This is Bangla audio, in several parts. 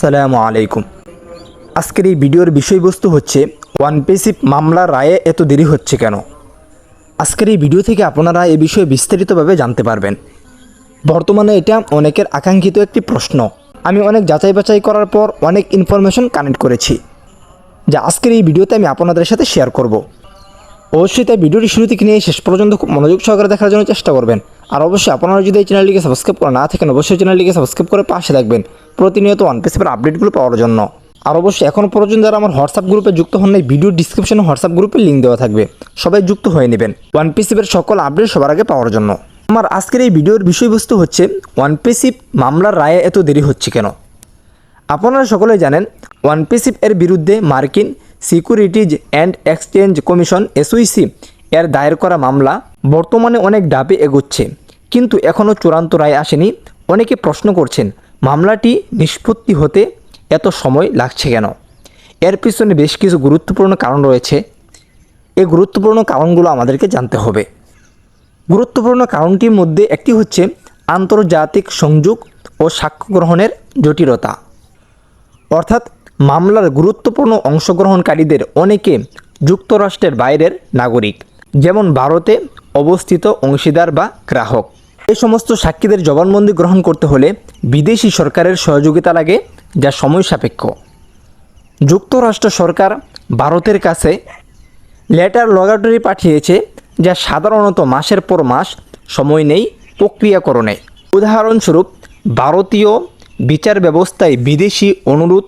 আসসালামু আলাইকুম। আজকের এই ভিডিওর বিষয়বস্তু হচ্ছে ওয়ানপেসিভ মামলার রায়ে এত দেরি হচ্ছে কেন। আজকের এই ভিডিও থেকে আপনারা এই বিষয়ে বিস্তারিতভাবে জানতে পারবেন। বর্তমানে এটা অনেকের আকাঙ্ক্ষিত একটি প্রশ্ন। আমি অনেক যাচাই বাছাই করার পর অনেক ইনফরমেশন কানেক্ট করেছি, যা আজকের এই ভিডিওতে আমি আপনাদের সাথে শেয়ার করব। অবশ্যই তাই ভিডিওটি শুরু থেকে নিয়ে শেষ পর্যন্ত খুব মনোযোগ সহকারে দেখার জন্য চেষ্টা করবেন। আর অবশ্যই আপনারা যদি এই চ্যানেলটিকে সাবস্ক্রাইব করে না থাকেন, অবশ্যই চ্যানেলটিকে সাবস্ক্রাইব করে পাশে থাকবেন প্রতিনিয়ত ওয়ানপেসিভের আপডেটগুলো পাওয়ার জন্য। আর অবশ্যই এখনও পর্যন্ত যারা আমার হোয়াটসঅ্যাপ গ্রুপে যুক্ত হন নাই, ভিডিও ডিসক্রিপশনে হোয়াটসঅ্যাপ গ্রুপের লিঙ্ক দেওয়া থাকবে, সবাই যুক্ত হয়ে নেবেন ওয়ানপেসিভের সকল আপডেট সবার আগে পাওয়ার জন্য। আমার আজকের এই ভিডিওর বিষয়বস্তু হচ্ছে ওয়ানপেসিভ মামলার রায়ে এত দেরি হচ্ছে কেন। আপনারা সকলেই জানেন ওয়ানপেসিভ এর বিরুদ্ধে মার্কিন securities and exchange commission SEC এর দায়ের করা মামলা বর্তমানে অনেক ধাপে এগোচ্ছে, কিন্তু এখনও চূড়ান্ত রায় আসেনি। অনেকে প্রশ্ন করছেন মামলাটি নিষ্পত্তি হতে এত সময় লাগছে কেন। এর পিছনে বেশ কিছু গুরুত্বপূর্ণ কারণ রয়েছে। এই গুরুত্বপূর্ণ কারণগুলো আমাদেরকে জানতে হবে। গুরুত্বপূর্ণ কারণটির মধ্যে একটি হচ্ছে আন্তর্জাতিক সংযোগ ও সাক্ষ্য গ্রহণের জটিলতা। অর্থাৎ মামলার গুরুত্বপূর্ণ অংশগ্রহণকারীদের অনেকে যুক্তরাষ্ট্রের বাইরের নাগরিক, যেমন ভারতে অবস্থিত অংশীদার বা গ্রাহক। এই সমস্ত সাক্ষীদের জবানবন্দি গ্রহণ করতে হলে বিদেশি সরকারের সহযোগিতা লাগে, যা সময় সাপেক্ষ। যুক্তরাষ্ট্র সরকার ভারতের কাছে লেটার লগাটরি পাঠিয়েছে, যা সাধারণত মাসের পর মাস সময় নেই প্রক্রিয়াকরণে। উদাহরণস্বরূপ, ভারতীয় বিচার ব্যবস্থায় বিদেশি অনুরোধ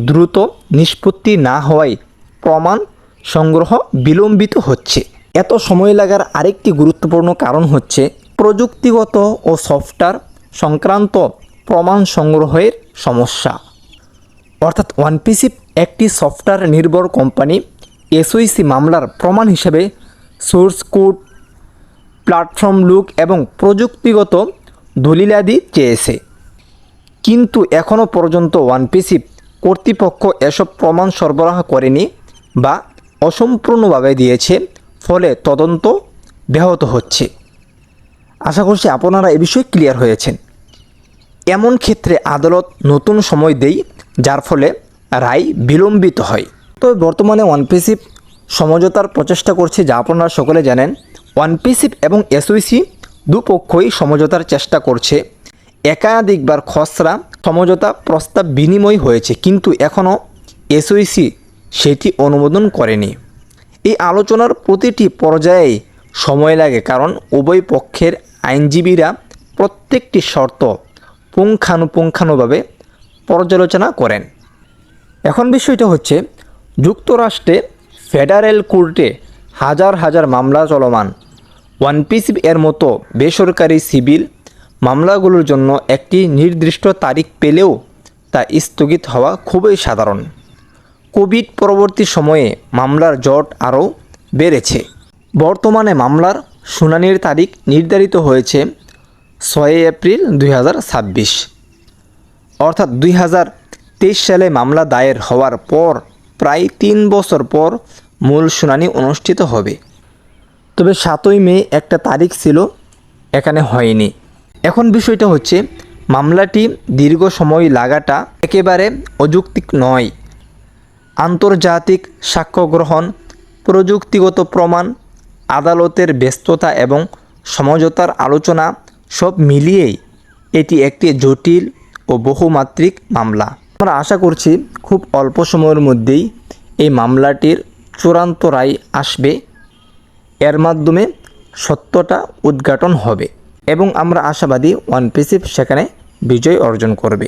দ্রুত নিষ্পত্তি না হওয়ায় প্রমাণ সংগ্রহ বিলম্বিত হচ্ছে। এত সময় লাগার আরেকটি গুরুত্বপূর্ণ কারণ হচ্ছে প্রযুক্তিগত ও সফটওয়্যার সংক্রান্ত প্রমাণ সংগ্রহের সমস্যা। অর্থাৎ ওয়ানপেসিভ একটি সফটওয়্যার নির্ভর কোম্পানি। SEC মামলার প্রমাণ হিসেবে সোর্স কোড, প্ল্যাটফর্ম লুক এবং প্রযুক্তিগত দলিলাদি চেয়েছে, কিন্তু এখনও পর্যন্ত ওয়ানপেসিভ কর্তৃপক্ষ এসব প্রমাণ সরবরাহ করেনি বা অসম্পূর্ণভাবে দিয়েছে, ফলে তদন্ত ব্যাহত হচ্ছে। আশা করছি আপনারা এ বিষয়ে ক্লিয়ার হয়েছেন। এমন ক্ষেত্রে আদালত নতুন সময় দেয়, যার ফলে রায় বিলম্বিত হয়। তবে বর্তমানে ওয়ানপেসিভ সমঝোতার প্রচেষ্টা করছে, যা আপনারা সকলে জানেন। ওয়ানপেসিভ এবং SEC দুপক্ষই সমঝোতার চেষ্টা করছে। একাধিকবার খসড়া সমঝোতা প্রস্তাব বিনিময় হয়েছে, কিন্তু এখনও SEC সেটি অনুমোদন করেনি। এই আলোচনার প্রতিটি পর্যায়ে সময় লাগে, কারণ উভয় পক্ষের আইনজীবীরা প্রত্যেকটি শর্ত পুঙ্খানুপুঙ্খানুভাবে পর্যালোচনা করেন। এখন বিষয়টা হচ্ছে যুক্তরাষ্ট্রে ফেডারেল কোর্টে হাজার হাজার মামলা চলমান। ওয়ানপেসিভ এর মতো বেসরকারি সিভিল মামলাগুলোর জন্য একটি নির্দিষ্ট তারিখ পেলেও তা স্থগিত হওয়া খুবই সাধারণ। কোভিড পরবর্তী সময়ে মামলার জট আরও বেড়েছে। বর্তমানে মামলার শুনানির তারিখ নির্ধারিত হয়েছে 6 এপ্রিল 2026। অর্থাৎ 2023 সালে মামলা দায়ের হওয়ার পর প্রায় 3 বছর পর মূল শুনানি অনুষ্ঠিত হবে। তবে 7ই মে একটা তারিখ ছিল, এখানে হয়নি। এখন বিষয়টা হচ্ছে মামলাটি দীর্ঘ সময় লাগাটা একেবারে অযৌক্তিক নয়। আন্তর্জাতিক সাক্ষ্য গ্রহণ, প্রযুক্তিগত প্রমাণ, আদালতের ব্যস্ততা এবং সমঝোতার আলোচনা সব মিলিয়েই এটি একটি জটিল ও বহুমাত্রিক মামলা। আমরা আশা করছি খুব অল্প সময়ের মধ্যেই এই মামলাটির চূড়ান্ত রায় আসবে। এর মাধ্যমে সত্যটা উদ্ঘাটন হবে এবং আমরা আশাবাদী ওয়ানপেসিভ সেখানে বিজয় অর্জন করবে।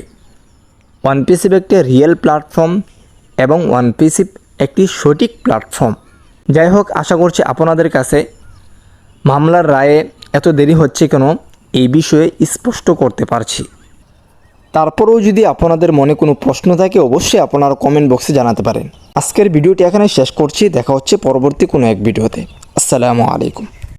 ওয়ানপেসিভ একটি রিয়েল প্ল্যাটফর্ম এবং ওয়ানপেসিভ একটি সঠিক প্ল্যাটফর্ম। যাই হোক, আশা করছি আপনাদের কাছে মামলার রায়ে এত দেরি হচ্ছে কেন এই বিষয়ে স্পষ্ট করতে পারছি। তারপরেও যদি আপনাদের মনে কোনো প্রশ্ন থাকে, অবশ্যই আপনারা কমেন্ট বক্সে জানাতে পারেন। আজকের ভিডিওটি এখানে শেষ করছি। দেখা হচ্ছে পরবর্তী কোনো এক ভিডিওতে। আসসালামু আলাইকুম।